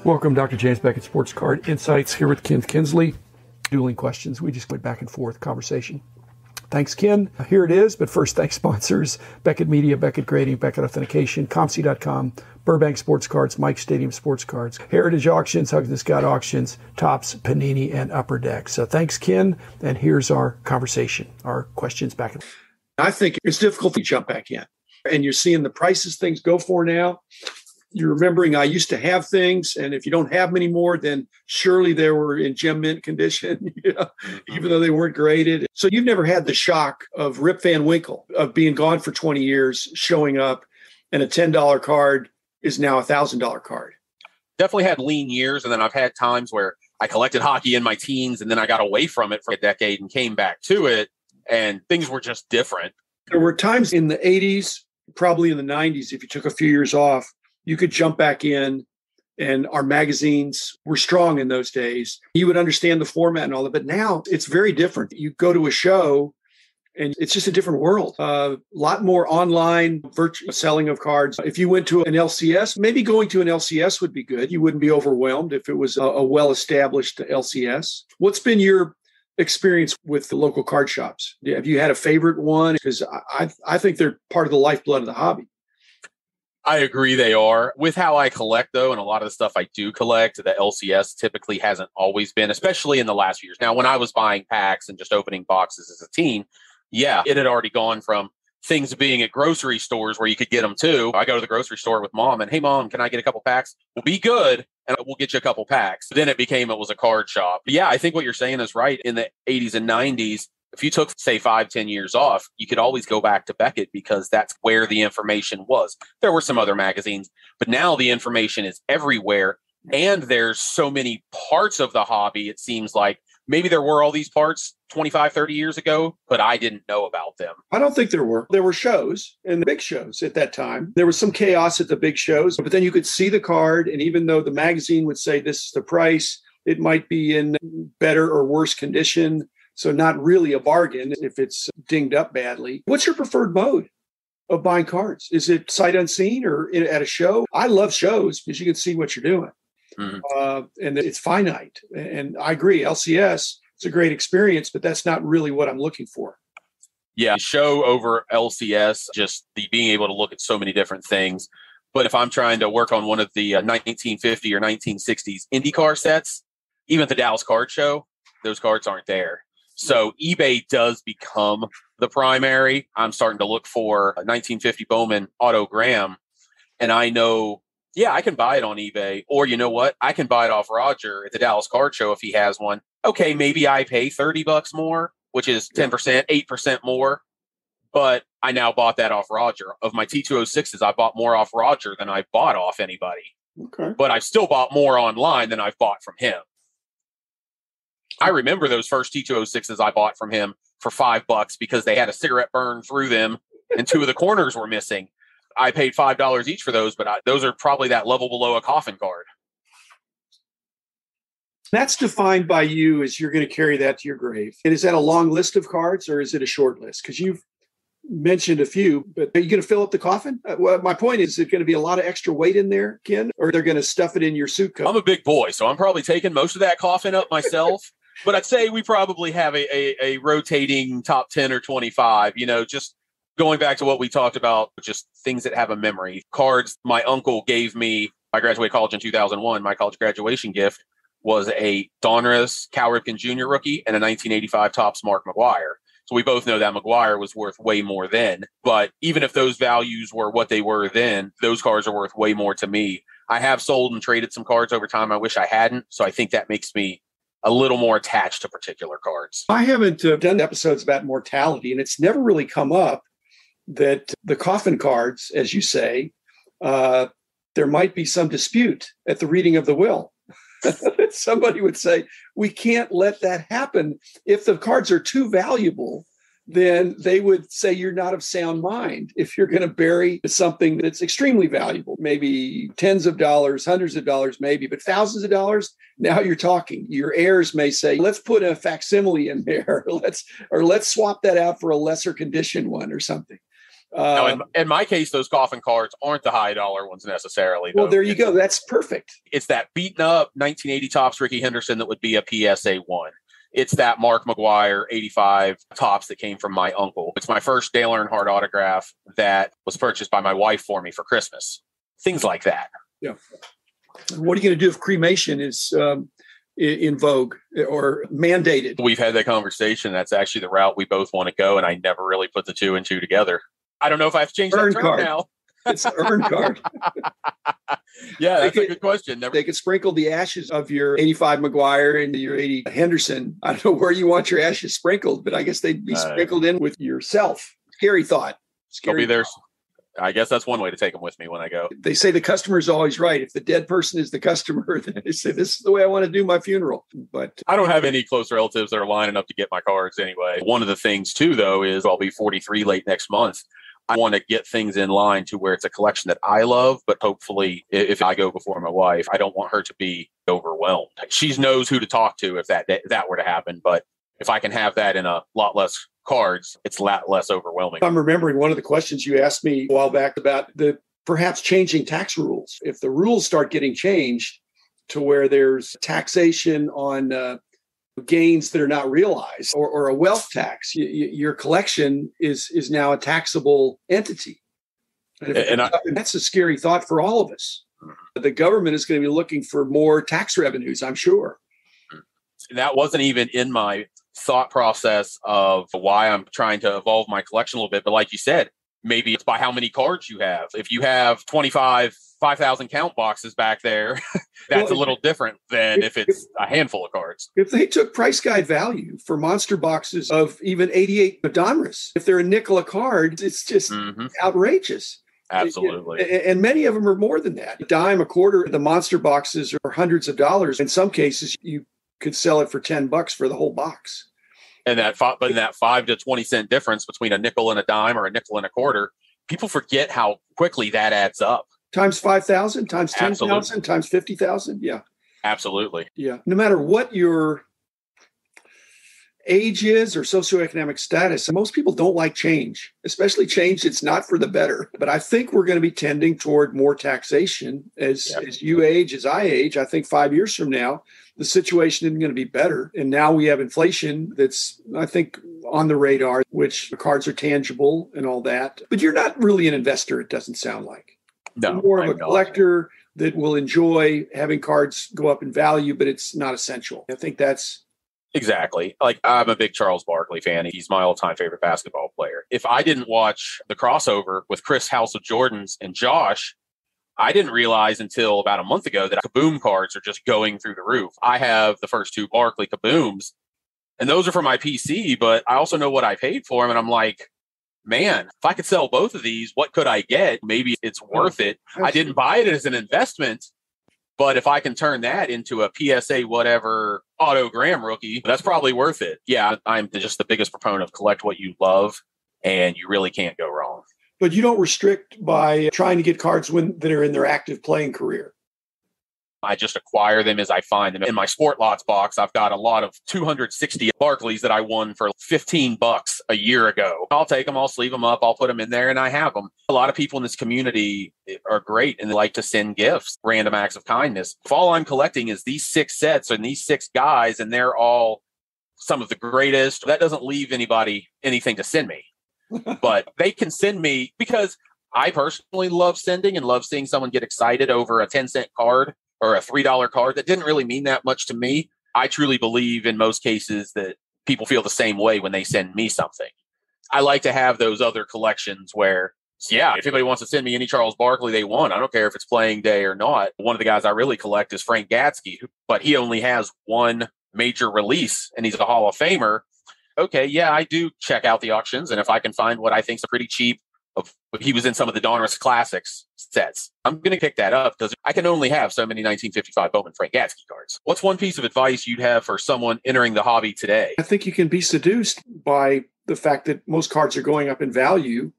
Welcome, Dr. James Beckett, Sports Card Insights, here with Kin Kinsley. Dueling Questions. We just went back and forth conversation. Thanks, Kin. Here it is. But first, thanks sponsors: Beckett Media, Beckett Grading, Beckett Authentication, ComC.com, Burbank Sports Cards, Mike Stadium Sports Cards, Heritage Auctions, Huggins Scott Auctions, Topps, Panini, and Upper Deck. So thanks, Kin. And here's our conversation, our questions back. I think it's difficult to jump back in. And you're seeing the prices things go for now. You're remembering I used to have things, and if you don't have them anymore, then surely they were in gem mint condition, even though they weren't graded. So you've never had the shock of Rip Van Winkle, of being gone for 20 years, showing up, and a $10 card is now a $1,000 card. Definitely had lean years, and then I've had times where I collected hockey in my teens, and then I got away from it for a decade and came back to it, and things were just different. There were times in the 80s, probably in the 90s, if you took a few years off, you could jump back in, and our magazines were strong in those days. You would understand the format and all that, but now it's very different. You go to a show and it's just a different world. A lot more online virtual selling of cards. If you went to an LCS, maybe going to an LCS would be good. You wouldn't be overwhelmed if it was a well-established LCS. What's been your experience with the local card shops? Have you had a favorite one? Because I think they're part of the lifeblood of the hobby. I agree they are. With how I collect, though, and a lot of the stuff I do collect, the LCS typically hasn't always been, especially in the last few years. Now, when I was buying packs and just opening boxes as a teen, yeah, it had already gone from things being at grocery stores where you could get them too. I go to the grocery store with mom and, hey, mom, can I get a couple packs? Well, be good, and we'll get you a couple packs. Then it was a card shop. But yeah, I think what you're saying is right. In the 80s and 90s, if you took, say, 5-10 years off, you could always go back to Beckett because that's where the information was. There were some other magazines, but now the information is everywhere. And there's so many parts of the hobby. It seems like maybe there were all these parts 25, 30 years ago, but I didn't know about them. I don't think there were. There were shows, and the big shows at that time. There was some chaos at the big shows, but then you could see the card. And even though the magazine would say this is the price, it might be in better or worse condition. So not really a bargain if it's dinged up badly. What's your preferred mode of buying cards? Is it sight unseen or at a show? I love shows because you can see what you're doing. Mm-hmm. And it's finite. And I agree, LCS, it's a great experience, but that's not really what I'm looking for. Yeah, show over LCS, just the being able to look at so many different things. But if I'm trying to work on one of the 1950 or 1960s IndyCar sets, even at the Dallas Card Show, those cards aren't there. So eBay does become the primary. I'm starting to look for a 1950 Bowman autogram, and I know, yeah, I can buy it on eBay. Or you know what? I can buy it off Roger at the Dallas Card Show if he has one. Okay, maybe I pay $30 more, which is 10%, 8% more. But I now bought that off Roger. Of my T206s, I bought more off Roger than I bought off anybody. Okay. But I've still bought more online than I've bought from him. I remember those first T206s I bought from him for $5 because they had a cigarette burn through them and two of the corners were missing. I paid $5 each for those, but those are probably that level below a coffin card. That's defined by you as you're going to carry that to your grave. And is that a long list of cards or is it a short list? Because you've mentioned a few, but are you going to fill up the coffin? Well, my point is it going to be a lot of extra weight in there, Ken, or they're going to stuff it in your suit coat? I'm a big boy, so I'm probably taking most of that coffin up myself. But I'd say we probably have a rotating top 10 or 25, just going back to what we talked about, just things that have a memory. Cards my uncle gave me. I graduated college in 2001. My college graduation gift was a Donruss Cal Ripken Jr. rookie and a 1985 Topps Mark McGwire. So we both know that McGwire was worth way more then. But even if those values were what they were then, those cards are worth way more to me. I have sold and traded some cards over time. I wish I hadn't. So I think that makes me a little more attached to particular cards. I haven't done episodes about mortality, and it's never really come up that the coffin cards, as you say, there might be some dispute at the reading of the will. Somebody would say, we can't let that happen. If the cards are too valuable, then they would say you're not of sound mind. If you're going to bury something that's extremely valuable, maybe tens of dollars, hundreds of dollars, maybe, but thousands of dollars, now you're talking. Your heirs may say, let's put a facsimile in there. Let's swap that out for a lesser condition one or something. Now, in my case, those coffin cards aren't the high dollar ones necessarily. Well, there you go. That's perfect. It's that beaten up 1980 Topps Ricky Henderson that would be a PSA 1. It's that Mark McGuire 85 Topps that came from my uncle. It's my first Dale Earnhardt autograph that was purchased by my wife for me for Christmas. Things like that. Yeah. What are you going to do if cremation is in vogue or mandated? We've had that conversation. That's actually the route we both want to go, and I never really put the two and two together. I don't know if I have to change that term now. It's an urn card. Yeah, that's a good question. They could sprinkle the ashes of your 85 McGuire into your 80 Henderson. I don't know where you want your ashes sprinkled, but I guess they'd be sprinkled in with yourself. Scary thought. They'll be there. I guess that's one way to take them with me when I go. They say the customer's always right. If the dead person is the customer, then they say, this is the way I want to do my funeral. But I don't have any close relatives that are lining up to get my cards anyway. One of the things, too, though, is I'll be 43 late next month. I want to get things in line to where it's a collection that I love, but hopefully if I go before my wife, I don't want her to be overwhelmed. She knows who to talk to if that were to happen. But if I can have that in a lot less cards, it's a lot less overwhelming. I'm remembering one of the questions you asked me a while back about the perhaps changing tax rules. If the rules start getting changed to where there's taxation on gains that are not realized or a wealth tax, your collection is now a taxable entity. And that's a scary thought for all of us. The government is going to be looking for more tax revenues, I'm sure. That wasn't even in my thought process of why I'm trying to evolve my collection a little bit. But like you said, maybe it's by how many cards you have. If you have 5,000 count boxes back there, that's a little different than if it's a handful of cards. If they took price guide value for monster boxes of even 88 Donruss, if they're a nickel a card, it's just outrageous. Absolutely. And many of them are more than that. A dime, a quarter, the monster boxes are hundreds of dollars. In some cases, you could sell it for $10 for the whole box. And that 5 to 20 cent difference between a nickel and a dime or a nickel and a quarter, people forget how quickly that adds up. Times 5,000, times 10,000, times 50,000. Yeah. Absolutely. Yeah. No matter what your age is or socioeconomic status, most people don't like change, especially change that's not for the better. But I think we're going to be tending toward more taxation as you age, as I age. I think 5 years from now, the situation isn't going to be better. And now we have inflation that's, I think, on the radar, which the cards are tangible and all that. But you're not really an investor, it doesn't sound like. No, you're more of a collector that will enjoy having cards go up in value, but it's not essential. I think that's... Exactly. Like, I'm a big Charles Barkley fan. He's my all-time favorite basketball player. If I didn't watch the crossover with Chris House of Jordans and Josh, I didn't realize until about a month ago that Kaboom cards are just going through the roof. I have the first two Barkley Kabooms, and those are for my PC, but I also know what I paid for them, and I'm like, man, if I could sell both of these, what could I get? Maybe it's worth it. I didn't buy it as an investment, but if I can turn that into a PSA whatever autogram rookie, that's probably worth it. Yeah, I'm just the biggest proponent of collect what you love, and you really can't go wrong. But you don't restrict by trying to get cards that are in their active playing career. I just acquire them as I find them. In my Sport Lots box, I've got a lot of 260 Barclays that I won for $15 a year ago. I'll take them, I'll sleeve them up, I'll put them in there, and I have them. A lot of people in this community are great and they like to send gifts, random acts of kindness. If all I'm collecting is these 6 sets and these 6 guys, and they're all some of the greatest, that doesn't leave anybody anything to send me. But they can send me, because I personally love sending and love seeing someone get excited over a 10-cent card or a $3 card that didn't really mean that much to me. I truly believe in most cases that people feel the same way when they send me something. I like to have those other collections where, yeah, if anybody wants to send me any Charles Barkley they want, I don't care if it's playing day or not. One of the guys I really collect is Frank Gatzke, but he only has one major release and he's a Hall of Famer. Okay, yeah, I do check out the auctions, and if I can find what I think is pretty cheap, he was in some of the Donruss Classics sets, I'm going to pick that up because I can only have so many 1955 Bowman Frank Gatzke cards. What's one piece of advice you'd have for someone entering the hobby today? I think you can be seduced by the fact that most cards are going up in value.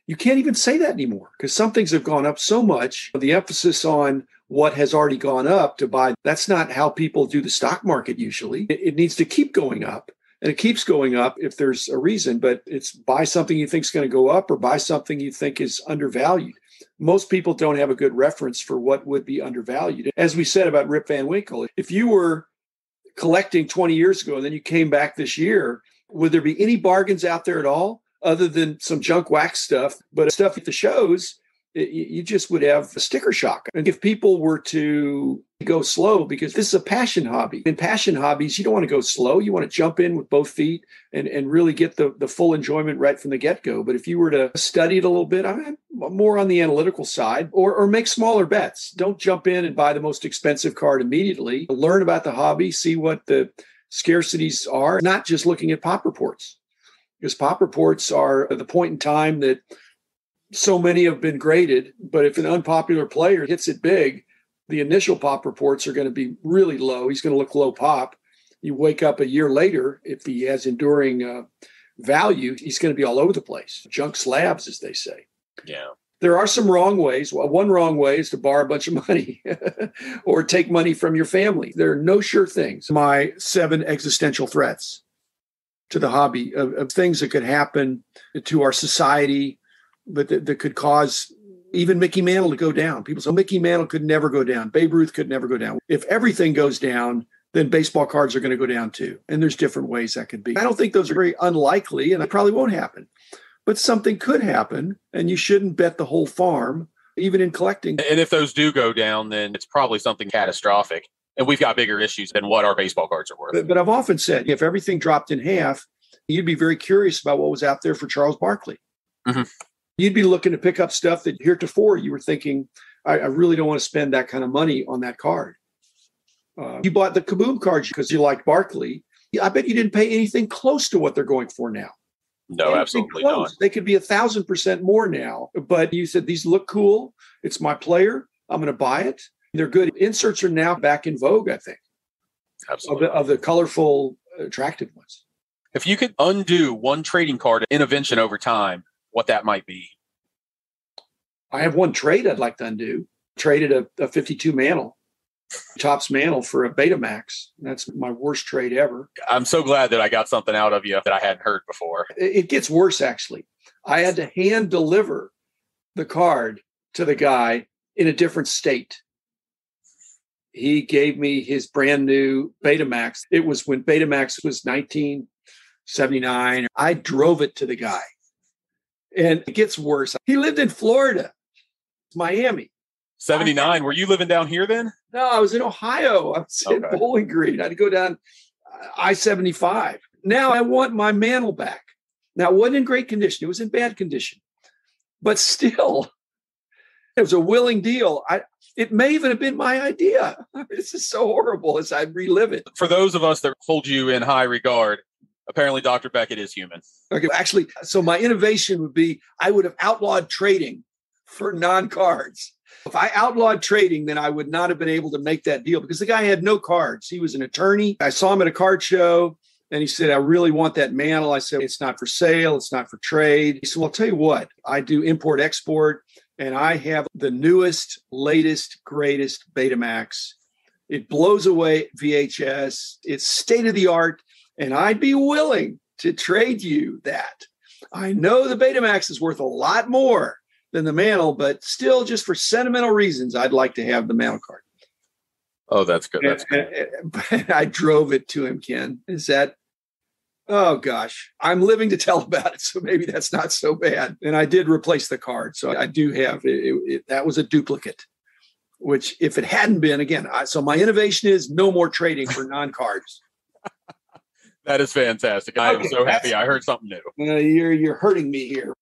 You can't even say that anymore because some things have gone up so much. The emphasis on what has already gone up to buy, that's not how people do the stock market usually. It needs to keep going up And it keeps going up if there's a reason, but it's buy something you think is going to go up or buy something you think is undervalued. Most people don't have a good reference for what would be undervalued. As we said about Rip Van Winkle, if you were collecting 20 years ago and then you came back this year, would there be any bargains out there at all other than some junk wax stuff? But stuff at the shows, you just would have a sticker shock. And if people were to go slow, because this is a passion hobby. In passion hobbies, you don't want to go slow. You want to jump in with both feet and really get the full enjoyment right from the get-go. But if you were to study it a little bit, I'm more on the analytical side, or make smaller bets. Don't jump in and buy the most expensive card immediately. Learn about the hobby, see what the scarcities are, not just looking at pop reports. Because pop reports are the point in time that so many have been graded, but if an unpopular player hits it big, the initial pop reports are going to be really low. He's going to look low pop. You wake up a year later, if he has enduring value, he's going to be all over the place. Junk slabs, as they say. Yeah. There are some wrong ways. Well, one wrong way is to borrow a bunch of money or take money from your family. There are no sure things. My 7 existential threats to the hobby of things that could happen to our society, but that could cause even Mickey Mantle to go down. People say Mickey Mantle could never go down. Babe Ruth could never go down. If everything goes down, then baseball cards are going to go down too. And there's different ways that could be. I don't think those are very unlikely, and it probably won't happen. But something could happen, and you shouldn't bet the whole farm, even in collecting. And if those do go down, then it's probably something catastrophic. And we've got bigger issues than what our baseball cards are worth. But I've often said, if everything dropped in half, you'd be very curious about what was out there for Charles Barkley. Mm-hmm. You'd be looking to pick up stuff that heretofore you were thinking, I really don't want to spend that kind of money on that card. You bought the Kaboom cards because you liked Barkley. I bet you didn't pay anything close to what they're going for now. No, anything absolutely close. not. They could be 1,000% more now. But you said, these look cool. It's my player. I'm going to buy it. They're good. Inserts are now back in vogue, I think. Absolutely. Of the colorful, attractive ones. If you could undo one trading card intervention over time, what that might be? I have one trade I'd like to undo. Traded a 52 Mantle, Topps Mantle for a Betamax. That's my worst trade ever. I'm so glad that I got something out of you that I hadn't heard before. It gets worse, actually. I had to hand deliver the card to the guy in a different state. He gave me his brand new Betamax. It was when Betamax was 1979. I drove it to the guy. And it gets worse. He lived in Florida, Miami. 79. Were you living down here then? No, I was in Ohio. I was in Bowling Green. I had to go down I-75. Now I want my Mantle back. Now, it wasn't in great condition. It was in bad condition. But still, it was a willing deal. It may even have been my idea. This is so horrible as I relive it. For those of us that hold you in high regard, apparently Dr. Beckett is human. Okay, actually, so my innovation would be I would have outlawed trading for non-cards. If I outlawed trading, then I would not have been able to make that deal because the guy had no cards. He was an attorney. I saw him at a card show and he said, I really want that Mantle. I said, it's not for sale. It's not for trade. He said, well, I'll tell you what, I do import export and I have the newest, latest, greatest Betamax. It blows away VHS. It's state of the art. And I'd be willing to trade you that. I know the Betamax is worth a lot more than the Mantle, but still just for sentimental reasons, I'd like to have the Mantle card. Oh, that's good. That's good. I drove it to him, Ken. Is that, oh gosh, I'm living to tell about it. So maybe that's not so bad. And I did replace the card. So I do have, that was a duplicate, which if it hadn't been, again, so my innovation is no more trading for non-cards. That is fantastic. I am so happy I heard something new. You're hurting me here.